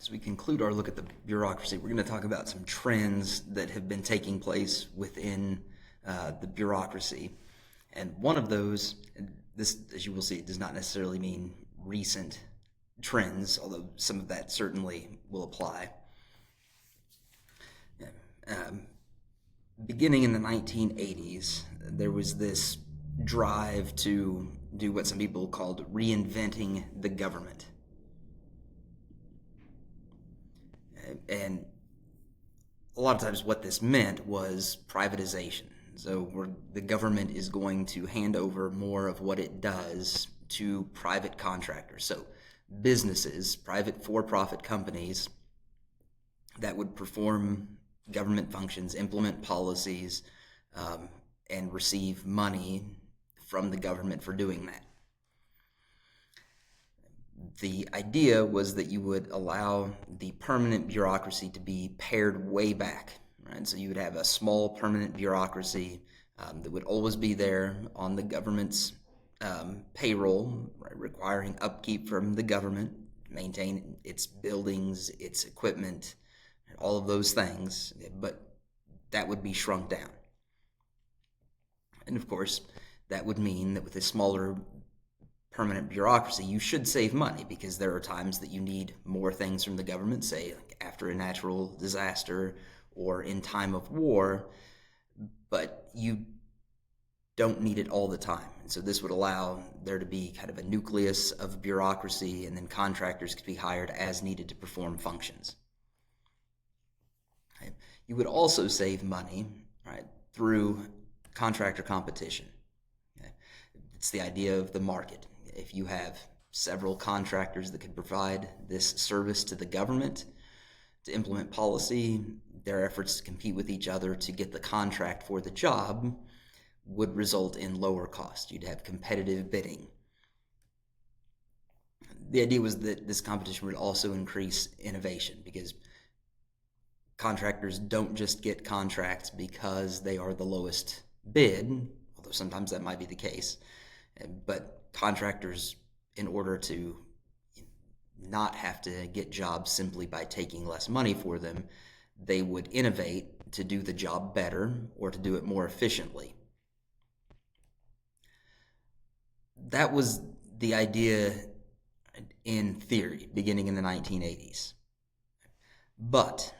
As we conclude our look at the bureaucracy, we're going to talk about some trends that have been taking place within the bureaucracy. And one of those, this, as you will see, does not necessarily mean recent trends, although some of that certainly will apply. Beginning in the 1980s, there was this drive to do what some people called reinventing the government. And a lot of times what this meant was privatization. So where the government is going to hand over more of what it does to private contractors. So businesses, private for-profit companies that would perform government functions, implement policies, and receive money from the government for doing that. The idea was that you would allow the permanent bureaucracy to be pared way back, right? So you would have a small permanent bureaucracy that would always be there on the government's payroll, right, requiring upkeep from the government, maintain its buildings, its equipment, all of those things, but that would be shrunk down. And of course, that would mean that with a smaller permanent bureaucracy, you should save money because there are times that you need more things from the government, say like after a natural disaster or in time of war, but you don't need it all the time. And so this would allow there to be kind of a nucleus of bureaucracy, and then contractors could be hired as needed to perform functions. Okay. You would also save money, right, through contractor competition. Okay. It's the idea of the market. If you have several contractors that can provide this service to the government to implement policy, their efforts to compete with each other to get the contract for the job would result in lower cost. You'd have competitive bidding. The idea was that this competition would also increase innovation because contractors don't just get contracts because they are the lowest bid, although sometimes that might be the case, but contractors, in order to not have to get jobs simply by taking less money for them, they would innovate to do the job better or to do it more efficiently. That was the idea in theory beginning in the 1980s. But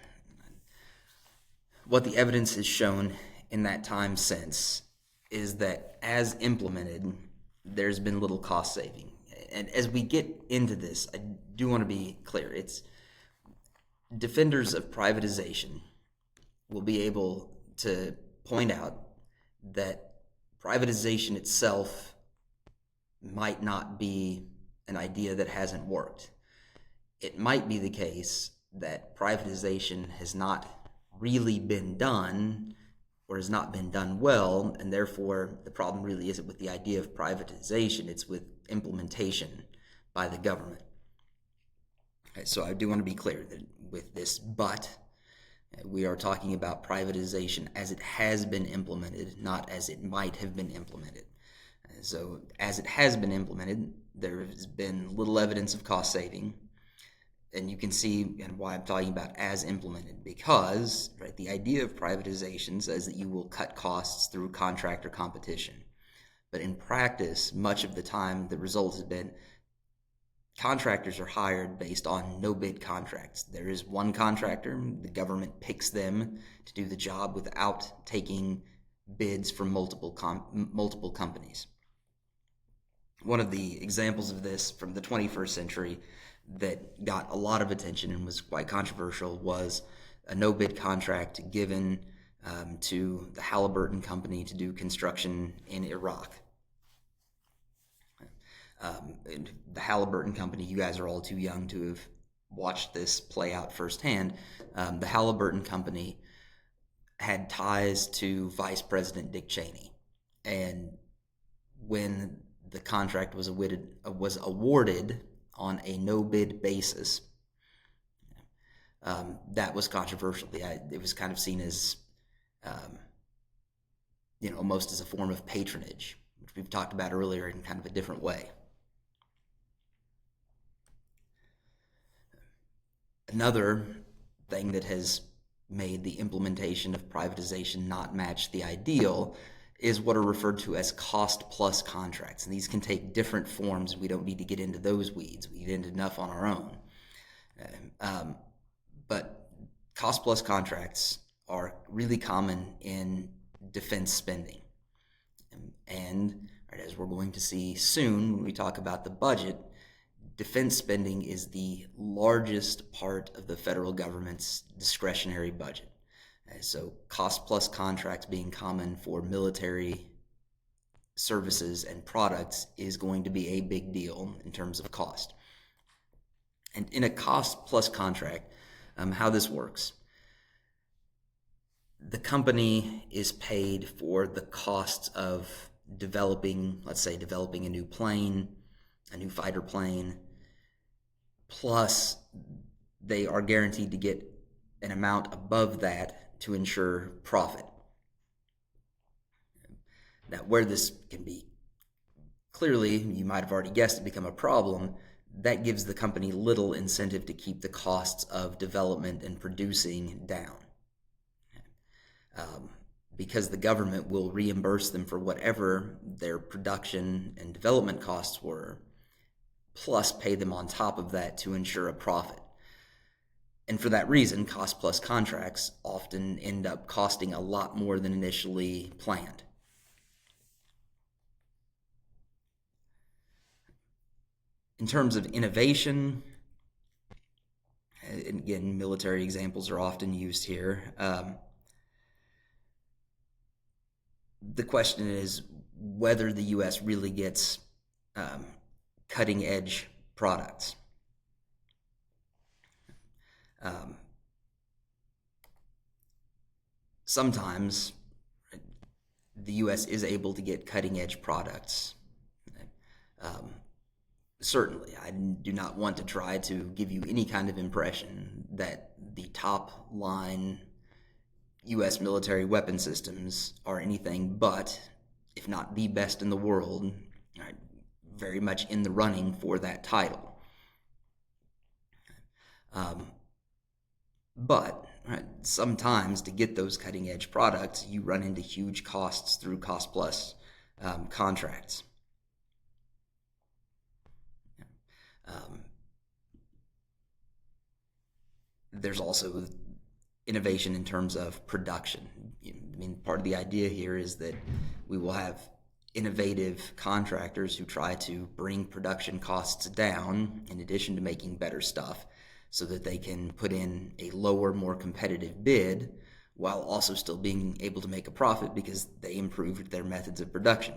what the evidence has shown in that time since is that as implemented, there's been little cost saving. And as we get into this, I do want to be clear. It's defenders of privatization will be able to point out that privatization itself might not be an idea that hasn't worked. It might be the case that privatization has not really been done or has not been done well, and therefore the problem really isn't with the idea of privatization, it's with implementation by the government. Okay, so I do want to be clear that with this but, we are talking about privatization as it has been implemented, not as it might have been implemented. So as it has been implemented, there has been little evidence of cost saving. And you can see why I'm talking about as implemented, because right, the idea of privatization says that you will cut costs through contractor competition. But in practice, much of the time, the result has been contractors are hired based on no-bid contracts. There is one contractor, the government picks them to do the job without taking bids from multiple companies. One of the examples of this from the 21st century that got a lot of attention and was quite controversial was a no-bid contract given to the Halliburton Company to do construction in Iraq. The Halliburton Company, you guys are all too young to have watched this play out firsthand. The Halliburton Company had ties to Vice President Dick Cheney, and when the contract was awarded on a no-bid basis, that was controversial. It was kind of seen as, almost as a form of patronage, which we've talked about earlier in kind of a different way. Another thing that has made the implementation of privatization not match the ideal is what are referred to as cost-plus contracts. And these can take different forms. We don't need to get into those weeds. We get into enough on our own. But cost-plus contracts are really common in defense spending. And as we're going to see soon when we talk about the budget, defense spending is the largest part of the federal government's discretionary budget. So cost-plus contracts being common for military services and products is going to be a big deal in terms of cost. And in a cost-plus contract, how this works, the company is paid for the costs of developing, let's say, developing a new plane, a new fighter plane, plus they are guaranteed to get an amount above that to ensure profit. Now, where this can be clearly, you might have already guessed, it become a problem, that gives the company little incentive to keep the costs of development and producing down. Because the government will reimburse them for whatever their production and development costs were, plus pay them on top of that to ensure a profit. And for that reason, cost-plus contracts often end up costing a lot more than initially planned. In terms of innovation, and again, military examples are often used here. The question is whether the U.S. really gets cutting-edge products. Sometimes the U.S. is able to get cutting-edge products. Certainly, I do not want to try to give you any kind of impression that the top line U.S. military weapon systems are anything but, if not the best in the world, very much in the running for that title. But sometimes to get those cutting edge products, you run into huge costs through cost plus contracts. There's also innovation in terms of production. I mean, part of the idea here is that we will have innovative contractors who try to bring production costs down in addition to making better stuff so that they can put in a lower, more competitive bid while also still being able to make a profit because they improved their methods of production.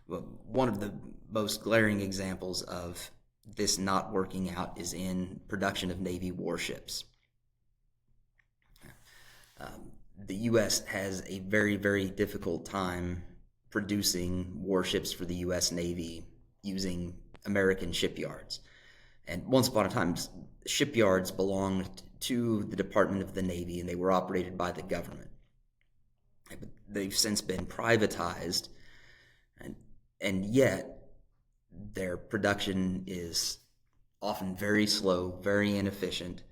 Well, one of the most glaring examples of this not working out is in production of Navy warships. The U.S. has a very, very difficult time producing warships for the U.S. Navy using American shipyards. And once upon a time, shipyards belonged to the Department of the Navy, and they were operated by the government. But they've since been privatized, and yet their production is often very slow, very inefficient.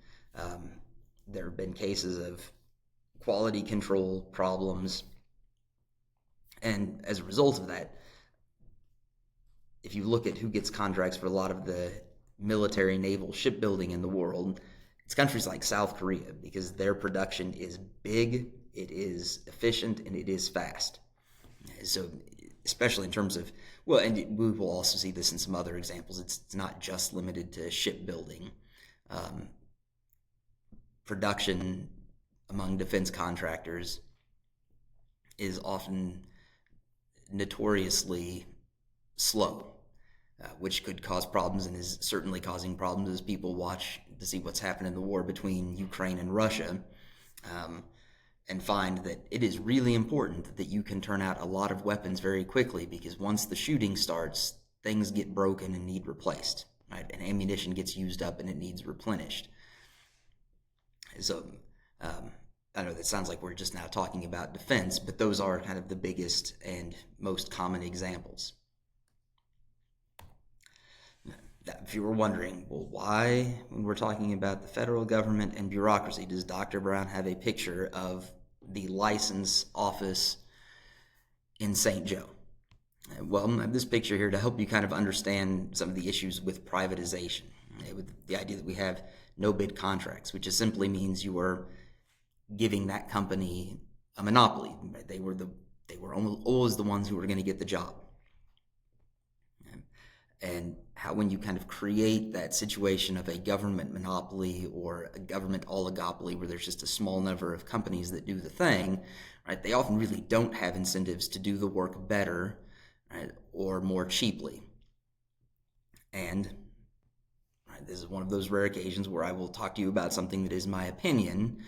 There have been cases of quality control problems, and as a result of that, if you look at who gets contracts for a lot of the military naval shipbuilding in the world, it's countries like South Korea, because their production is big, it is efficient, and it is fast. So especially in terms of, well, and we will also see this in some other examples, it's not just limited to shipbuilding. Production among defense contractors is often notoriously slow, which could cause problems and is certainly causing problems as people watch to see what's happened in the war between Ukraine and Russia, and find that it is really important that you can turn out a lot of weapons very quickly, because once the shooting starts, things get broken and need replaced, right? And ammunition gets used up and it needs replenished. So I know that sounds like we're just now talking about defense, but those are kind of the biggest and most common examples. if you were wondering, well, why, when we're talking about the federal government and bureaucracy, does Dr. Brown have a picture of the license office in St. Joe? Well, I have this picture here to help you kind of understand some of the issues with privatization, with the idea that we have no bid contracts, which just simply means you are giving that company a monopoly. They were always the ones who were going to get the job. And how when you kind of create that situation of a government monopoly or a government oligopoly where there's just a small number of companies that do the thing, right? They often really don't have incentives to do the work better, right, or more cheaply. And right, this is one of those rare occasions where I will talk to you about something that is my opinion.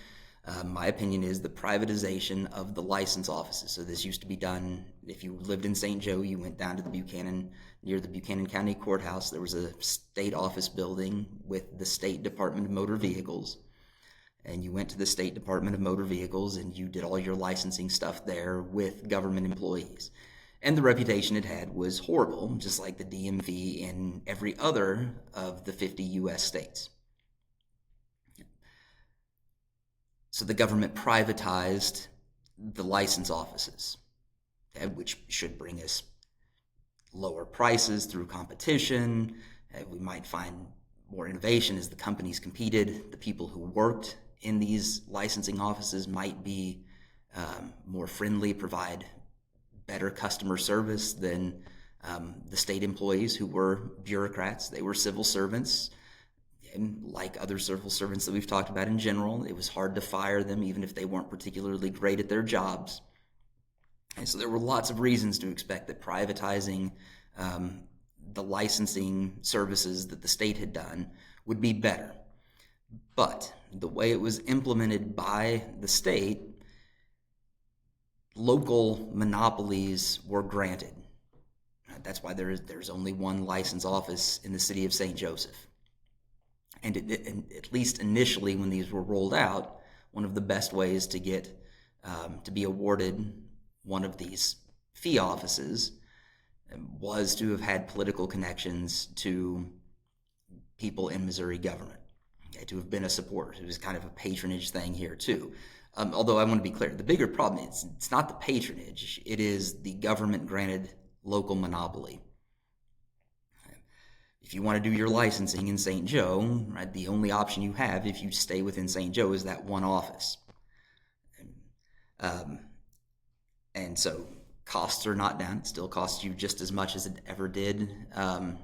My opinion is the privatization of the license offices. So this used to be done, if you lived in St. Joe, you went down to near the Buchanan County Courthouse. There was a state office building with the State Department of Motor Vehicles. And you went to the State Department of Motor Vehicles and you did all your licensing stuff there with government employees. And the reputation it had was horrible, just like the DMV in every other of the 50 U.S. states. So the government privatized the license offices, which should bring us lower prices through competition. We might find more innovation as the companies competed. The people who worked in these licensing offices might be more friendly, provide better customer service than the state employees who were bureaucrats. They were civil servants. And like other civil servants that we've talked about in general, it was hard to fire them even if they weren't particularly great at their jobs. And so there were lots of reasons to expect that privatizing the licensing services that the state had done would be better. But the way it was implemented by the state, local monopolies were granted. That's why there's only one license office in the city of St. Joseph. And at least initially when these were rolled out, one of the best ways to get to be awarded one of these fee offices was to have had political connections to people in Missouri government, to have been a supporter. It was kind of a patronage thing here too. Although I want to be clear, the bigger problem is it's not the patronage, it is the government-granted local monopoly. If you want to do your licensing in St. Joe, right, the only option you have if you stay within St. Joe is that one office. And so costs are not down. It still costs you just as much as it ever did. And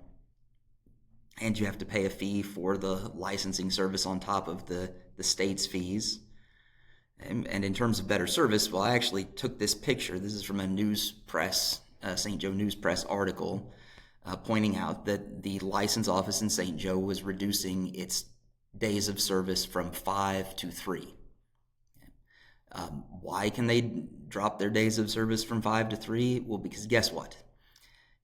you have to pay a fee for the licensing service on top of the state's fees. And in terms of better service, well, I actually took this picture. This is from a News Press, St. Joe News Press article, pointing out that the license office in St. Joe was reducing its days of service from 5 to 3. Why can they drop their days of service from 5 to 3? Well, because guess what?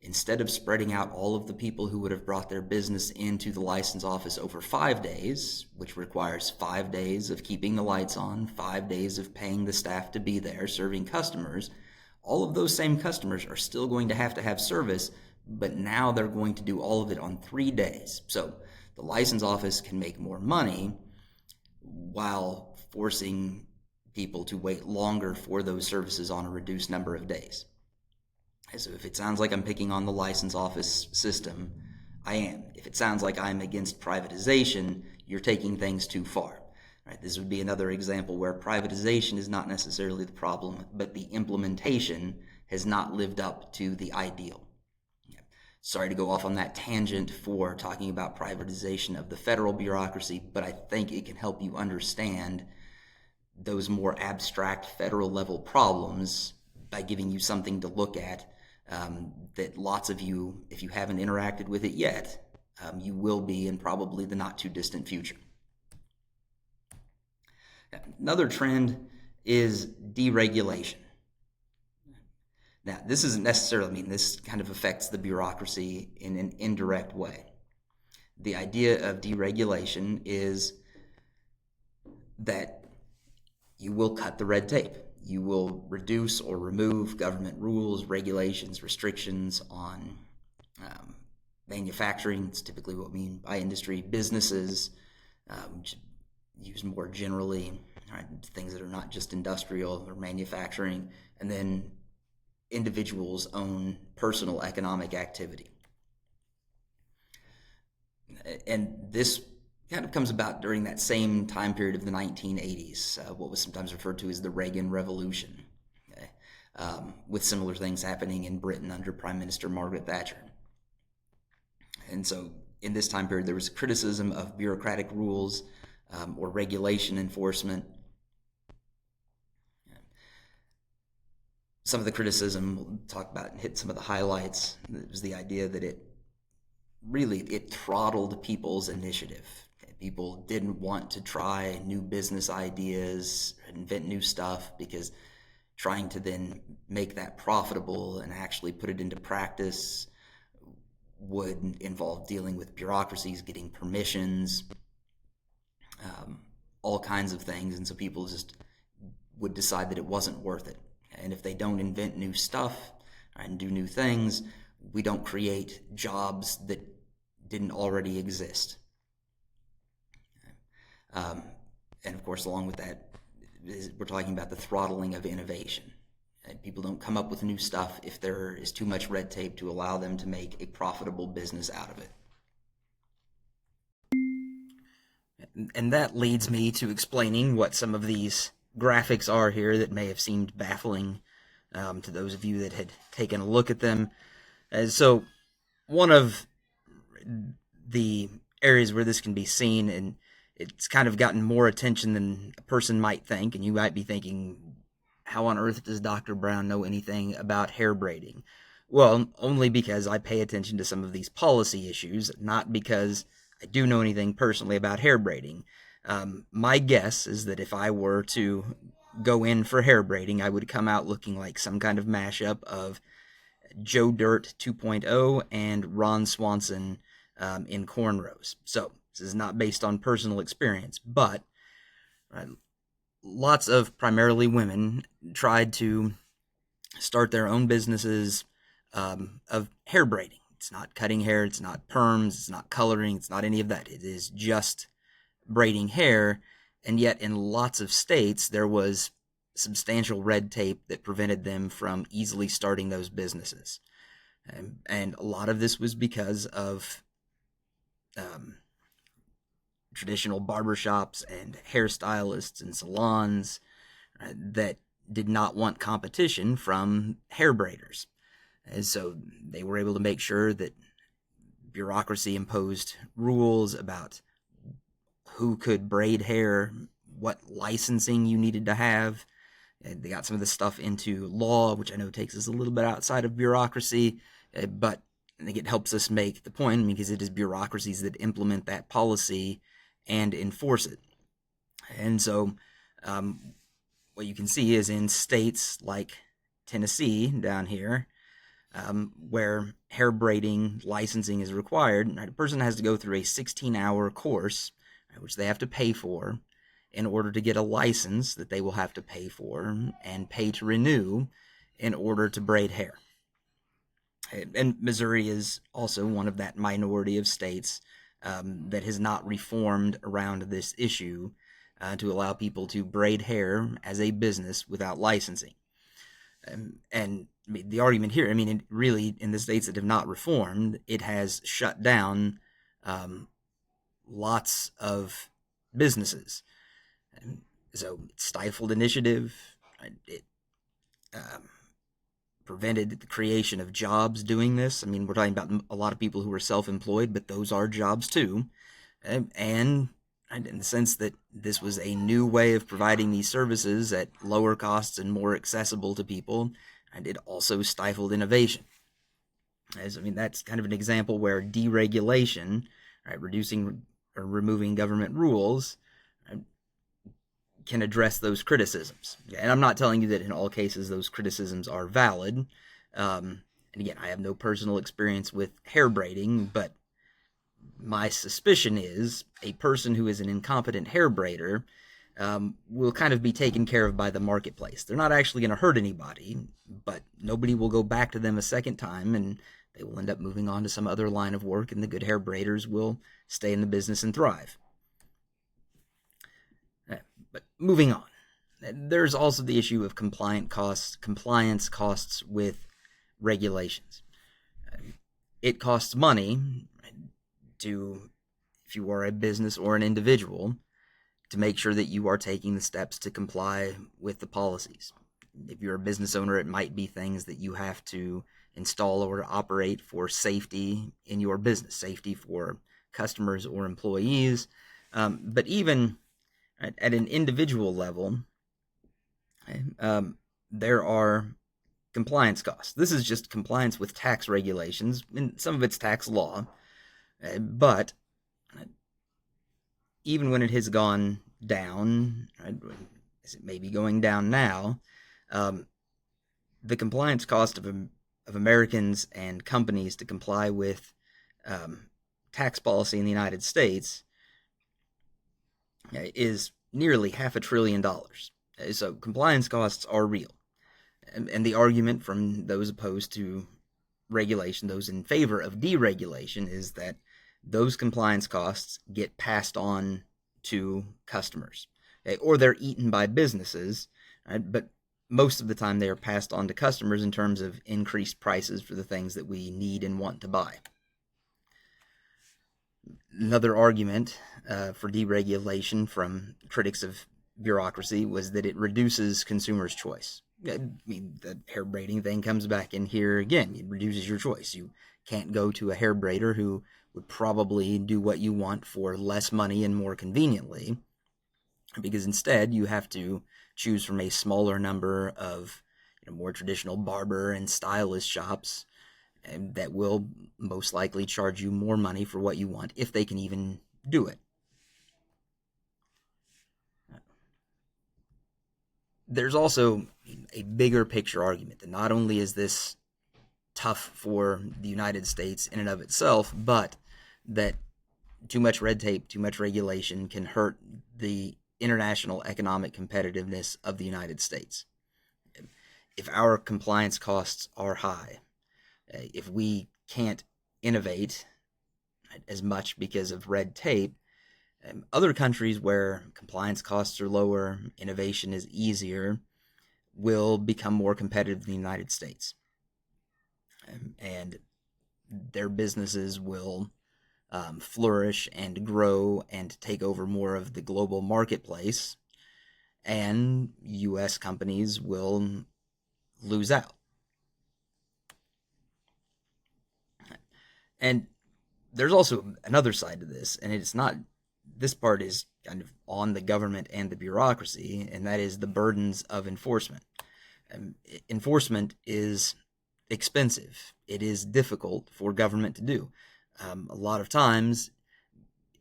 Instead of spreading out all of the people who would have brought their business into the license office over 5 days, which requires 5 days of keeping the lights on, 5 days of paying the staff to be there, serving customers, all of those same customers are still going to have service, but now they're going to do all of it on 3 days. So the license office can make more money while forcing people to wait longer for those services on a reduced number of days. So if it sounds like I'm picking on the license office system, I am. If it sounds like I'm against privatization, you're taking things too far. Right? This would be another example where privatization is not necessarily the problem, but the implementation has not lived up to the ideal. Sorry to go off on that tangent for talking about privatization of the federal bureaucracy, but I think it can help you understand those more abstract federal level problems by giving you something to look at that lots of you, if you haven't interacted with it yet, you will be in probably the not too distant future. Another trend is deregulation. Now, this isn't necessarily, this kind of affects the bureaucracy in an indirect way. The idea of deregulation is that you will cut the red tape. You will reduce or remove government rules, regulations, restrictions on manufacturing. It's typically what we mean by industry. Businesses, which use more generally, right, things that are not just industrial or manufacturing, and then individuals' own personal economic activity. And this kind of comes about during that same time period of the 1980s, what was sometimes referred to as the Reagan Revolution, okay? With similar things happening in Britain under Prime Minister Margaret Thatcher. And so in this time period, there was criticism of bureaucratic rules or regulation enforcement. Some of the criticism, we'll talk about and hit some of the highlights. It was the idea that it throttled people's initiative. People didn't want to try new business ideas, invent new stuff, because trying to then make that profitable and actually put it into practice would involve dealing with bureaucracies, getting permissions, all kinds of things. And so people just would decide that it wasn't worth it. And if they don't invent new stuff and do new things, we don't create jobs that didn't already exist. And of course, along with that, we're talking about the throttling of innovation. People don't come up with new stuff if there is too much red tape to allow them to make a profitable business out of it. And that leads me to explaining what some of these graphics are here that may have seemed baffling to those of you that had taken a look at them. So one of the areas where this can be seen, and it's kind of gotten more attention than a person might think, and you might be thinking, how on earth does Dr. Brown know anything about hair braiding? Well, only because I pay attention to some of these policy issues, not because I do know anything personally about hair braiding. My guess is that if I were to go in for hair braiding, I would come out looking like some kind of mashup of Joe Dirt 2.0 and Ron Swanson in cornrows. So this is not based on personal experience, but lots of primarily women tried to start their own businesses of hair braiding. It's not cutting hair, it's not perms, it's not coloring, it's not any of that. It is just braiding hair, and yet in lots of states there was substantial red tape that prevented them from easily starting those businesses. And a lot of this was because of traditional barbershops and hairstylists and salons that did not want competition from hair braiders. And so they were able to make sure that bureaucracy imposed rules about who could braid hair, what licensing you needed to have. And they got some of this stuff into law, which I know takes us a little bit outside of bureaucracy, but I think it helps us make the point, because it is bureaucracies that implement that policy and enforce it. And so what you can see is in states like Tennessee down here, where hair braiding licensing is required, a person has to go through a 16-hour course, which they have to pay for, in order to get a license that they will have to pay for and pay to renew in order to braid hair. And Missouri is also one of that minority of states that has not reformed around this issue to allow people to braid hair as a business without licensing. And I mean, the argument here, really, in the states that have not reformed, it has shut down lots of businesses. So it stifled initiative. It prevented the creation of jobs doing this. We're talking about a lot of people who are self-employed, but those are jobs too. And in the sense that this was a new way of providing these services at lower costs and more accessible to people, and it also stifled innovation. That's kind of an example where deregulation, reducing or removing government rules, can address those criticisms. And I'm not telling you that in all cases those criticisms are valid. And again, I have no personal experience with hair braiding, but my suspicion is a person who is an incompetent hair braider will kind of be taken care of by the marketplace. They're not actually going to hurt anybody, but nobody will go back to them a second time and They will end up moving on to some other line of work, and the good hair braiders will stay in the business and thrive. But moving on, there's also the issue of compliance costs with regulations. It costs money to, if you are a business or an individual, to make sure that you are taking the steps to comply with the policies. If you're a business owner, it might be things that you have to install or operate for safety in your business, safety for customers or employees. But even at an individual level, there are compliance costs. This is just compliance with tax regulations, and some of it's tax law. But even when it has gone down, as it may be going down now, the compliance cost of Americans and companies to comply with tax policy in the United States is nearly $500 billion. So compliance costs are real. And the argument from those opposed to regulation, those in favor of deregulation, is that those compliance costs get passed on to customers, or they're eaten by businesses, right? But most of the time they are passed on to customers in terms of increased prices for the things that we need and want to buy. Another argument for deregulation from critics of bureaucracy was that it reduces consumers' choice. I mean, the hair braiding thing comes back in here again. It reduces your choice. You can't go to a hair braider who would probably do what you want for less money and more conveniently, because instead you have to choose from a smaller number of more traditional barber and stylist shops that will most likely charge you more money for what you want, if they can even do it. There's also a bigger picture argument that not only is this tough for the United States in and of itself, but that too much red tape, too much regulation can hurt the international economic competitiveness of the United States. If our compliance costs are high, if we can't innovate as much because of red tape, other countries where compliance costs are lower, innovation is easier, will become more competitive than the United States. And their businesses will flourish and grow and take over more of the global marketplace, and U.S. companies will lose out. And there's also another side to this, and it's not, this part is kind of on the government and the bureaucracy, and that is the burdens of enforcement. Enforcement is expensive. It is difficult for government to do. A lot of times,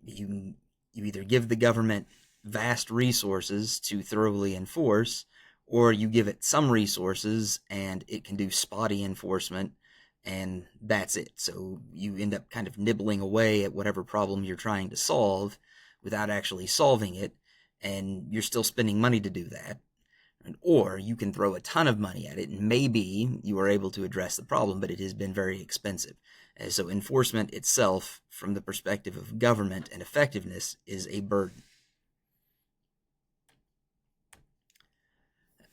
you either give the government vast resources to thoroughly enforce, or you give it some resources and it can do spotty enforcement, and that's it. So you end up kind of nibbling away at whatever problem you're trying to solve without actually solving it, and you're still spending money to do that. Or you can throw a ton of money at it, and maybe you are able to address the problem, but it has been very expensive. So enforcement itself, from the perspective of government and effectiveness, is a burden.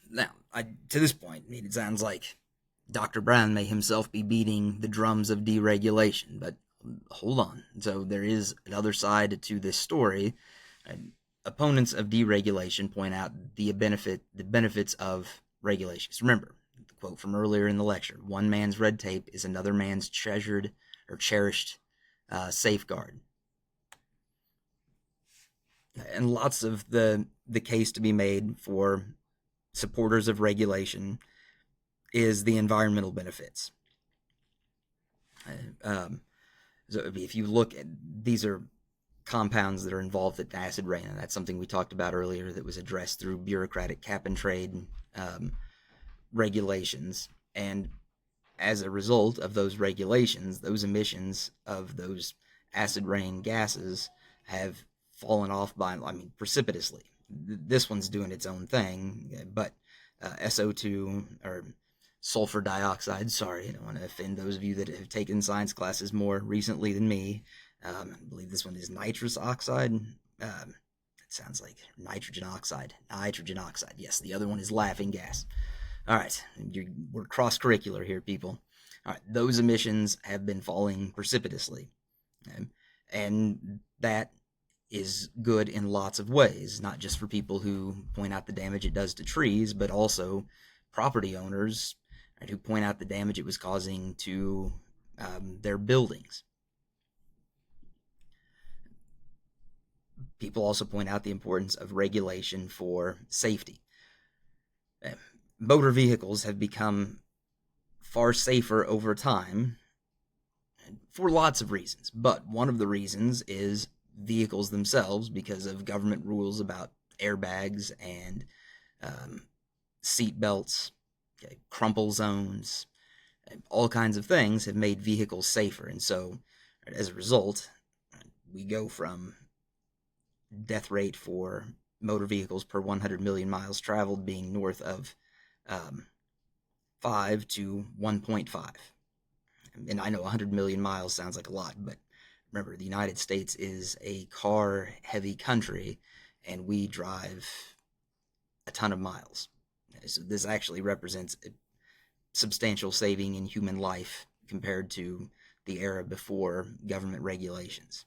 Now, to this point, it sounds like Dr. Brown may himself be beating the drums of deregulation, but hold on. So there is another side to this story. Opponents of deregulation point out the benefits of regulations. Remember the quote from earlier in the lecture: "One man's red tape is another man's cherished safeguard." And lots of the case to be made for supporters of regulation is the environmental benefits. So if you look at, these are compounds that are involved in acid rain, and that's something we talked about earlier that was addressed through bureaucratic cap and trade regulations. And as a result of those regulations, those emissions of those acid rain gases have fallen off by, precipitously. This one's doing its own thing, but SO2, or sulfur dioxide. Sorry, I don't want to offend those of you that have taken science classes more recently than me. I believe this one is nitrous oxide. It sounds like nitrogen oxide. Nitrogen oxide. Yes, the other one is laughing gas. All right, we're cross-curricular here, people. All right, those emissions have been falling precipitously. Okay? And that is good in lots of ways, not just for people who point out the damage it does to trees, but also property owners, right, who point out the damage it was causing to their buildings. People also point out the importance of regulation for safety. Motor vehicles have become far safer over time for lots of reasons, but one of the reasons is vehicles themselves, because of government rules about airbags and seat belts, okay, crumple zones, all kinds of things have made vehicles safer. And so as a result, we go from death rate for motor vehicles per 100 million miles traveled being north of 5 to 1.5. And I know 100 million miles sounds like a lot, but remember, the United States is a car-heavy country, and we drive a ton of miles. So this actually represents a substantial saving in human life compared to the era before government regulations.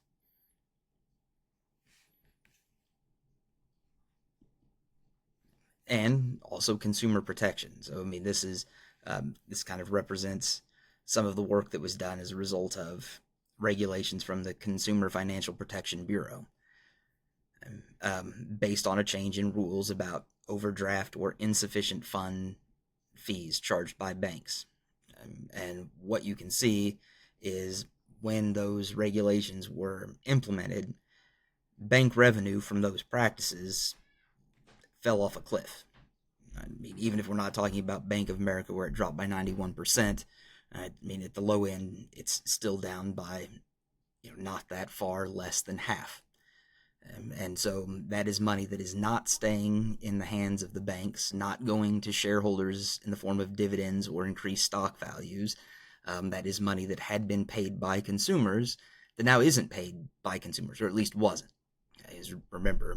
And also consumer protection. So, I mean, this kind of represents some of the work that was done as a result of regulations from the Consumer Financial Protection Bureau, based on a change in rules about overdraft or insufficient fund fees charged by banks. And what you can see is when those regulations were implemented, bank revenue from those practices fell off a cliff. I mean, even if we're not talking about Bank of America where it dropped by 91%, I mean, at the low end, it's still down by, not that far less than half. And so that is money that is not staying in the hands of the banks, not going to shareholders in the form of dividends or increased stock values. That is money that had been paid by consumers that now isn't paid by consumers, or at least wasn't. Okay, remember,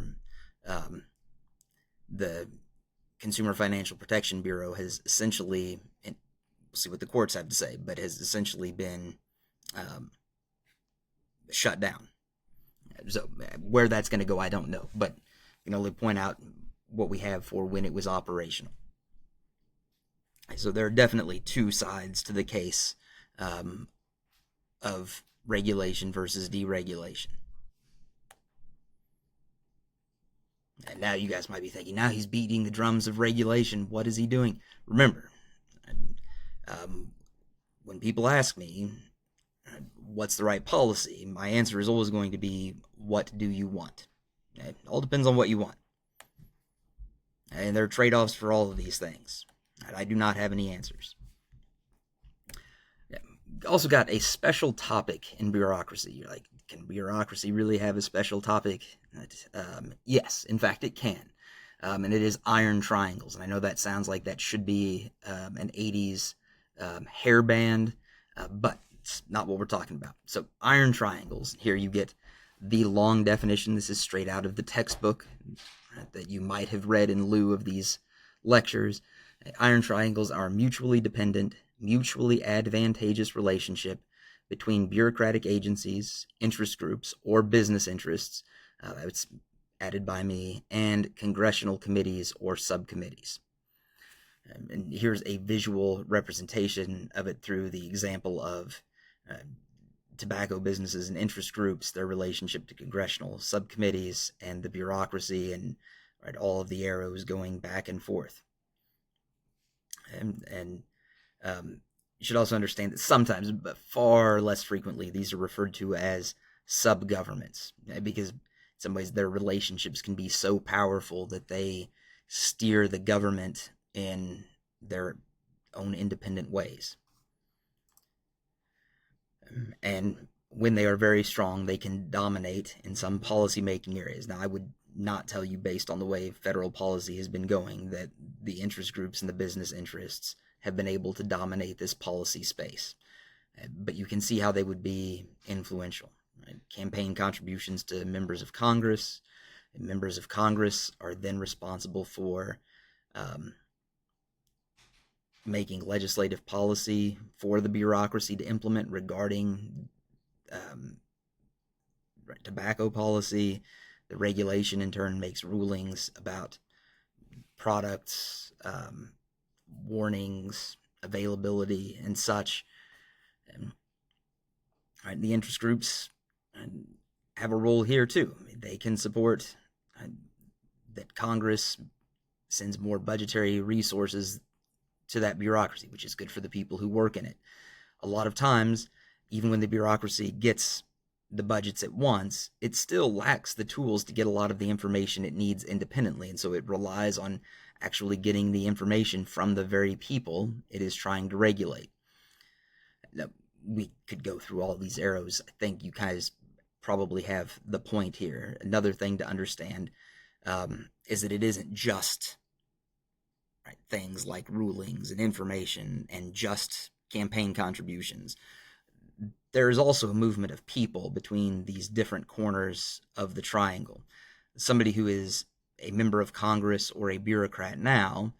the Consumer Financial Protection Bureau has essentially, and we'll see what the courts have to say, but has essentially been shut down. So where that's going to go, I don't know, but I can only point out what we have for when it was operational. So there are definitely two sides to the case of regulation versus deregulation. And now you guys might be thinking, now he's beating the drums of regulation. What is he doing? Remember, when people ask me, what's the right policy? My answer is always going to be, what do you want? It all depends on what you want. And there are trade-offs for all of these things. And I do not have any answers. Also got a special topic in bureaucracy. You're like, can bureaucracy really have a special topic? Yes, in fact, it can. And it is iron triangles. And I know that sounds like that should be an 80s hairband, but it's not what we're talking about. So iron triangles, here you get the long definition. This is straight out of the textbook that you might have read in lieu of these lectures. Iron triangles are mutually dependent, mutually advantageous relationship between bureaucratic agencies, interest groups, or business interests, that's added by me, and congressional committees or subcommittees. And here's a visual representation of it through the example of tobacco businesses and interest groups, their relationship to congressional subcommittees, and the bureaucracy, and right, all of the arrows going back and forth. And you should also understand that sometimes, but far less frequently, these are referred to as sub-governments, because in some ways their relationships can be so powerful that they steer the government in their own independent ways. And when they are very strong, they can dominate in some policy-making areas. Now, I would not tell you, based on the way federal policy has been going, that the interest groups and the business interests have been able to dominate this policy space. But you can see how they would be influential. Right? Campaign contributions to members of Congress. And members of Congress are then responsible for making legislative policy for the bureaucracy to implement regarding tobacco policy. The regulation in turn makes rulings about products, warnings, availability, and such. Right, the interest groups have a role here too. I mean, they can support that Congress sends more budgetary resources to that bureaucracy, which is good for the people who work in it. A lot of times, even when the bureaucracy gets the budgets at once, it still lacks the tools to get a lot of the information it needs independently, and so it relies on actually getting the information from the very people it is trying to regulate. Now, we could go through all these arrows. I think you guys probably have the point here. Another thing to understand is that it isn't just things like rulings and information and just campaign contributions. There is also a movement of people between these different corners of the triangle. Somebody who is a member of Congress or a bureaucrat now,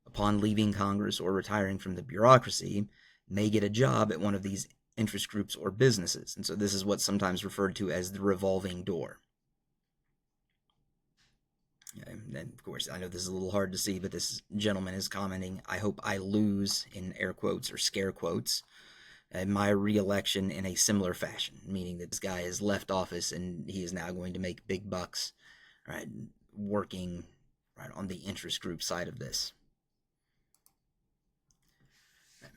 upon leaving Congress or retiring from the bureaucracy, may get a job at one of these interest groups or businesses. And so this is what's sometimes referred to as the revolving door. And of course, I know this is a little hard to see, but this gentleman is commenting, "I hope I lose," in air quotes or scare quotes, my re-election in a similar fashion, meaning that this guy has left office and he is now going to make big bucks, right, working right on the interest group side of this.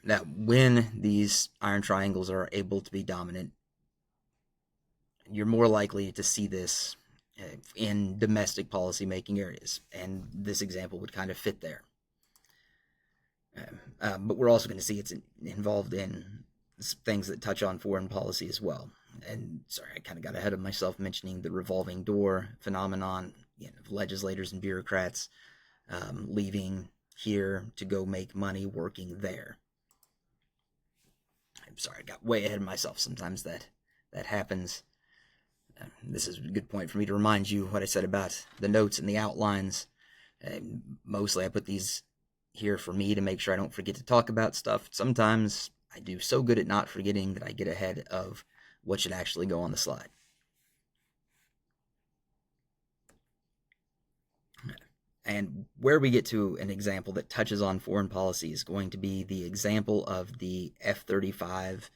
Now, when these iron triangles are able to be dominant, you're more likely to see this in domestic policy making areas, and this example would kind of fit there. But we're also going to see it's involved in things that touch on foreign policy as well. And sorry, I kind of got ahead of myself mentioning the revolving door phenomenon, of legislators and bureaucrats leaving here to go make money working there. I'm sorry, I got way ahead of myself. Sometimes that happens. This is a good point for me to remind you what I said about the notes and the outlines. Mostly I put these here for me to make sure I don't forget to talk about stuff. Sometimes I do so good at not forgetting that I get ahead of what should actually go on the slide. And where we get to an example that touches on foreign policy is going to be the example of the F-35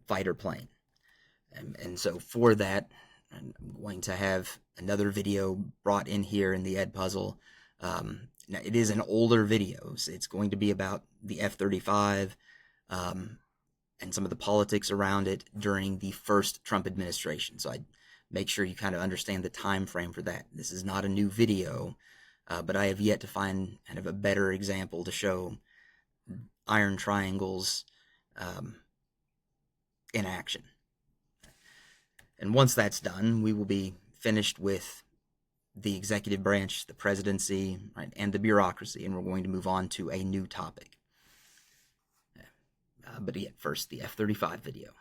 fighter plane. And so for that, I'm going to have another video brought in here in the Ed Puzzle. Now, it is an older video, so it's going to be about the F-35 and some of the politics around it during the first Trump administration. So I make sure you kind of understand the time frame for that. This is not a new video, but I have yet to find kind of a better example to show iron triangles in action. And once that's done, we will be finished with the executive branch, the presidency, right, and the bureaucracy, and we're going to move on to a new topic. But yet, first, the F-35 video.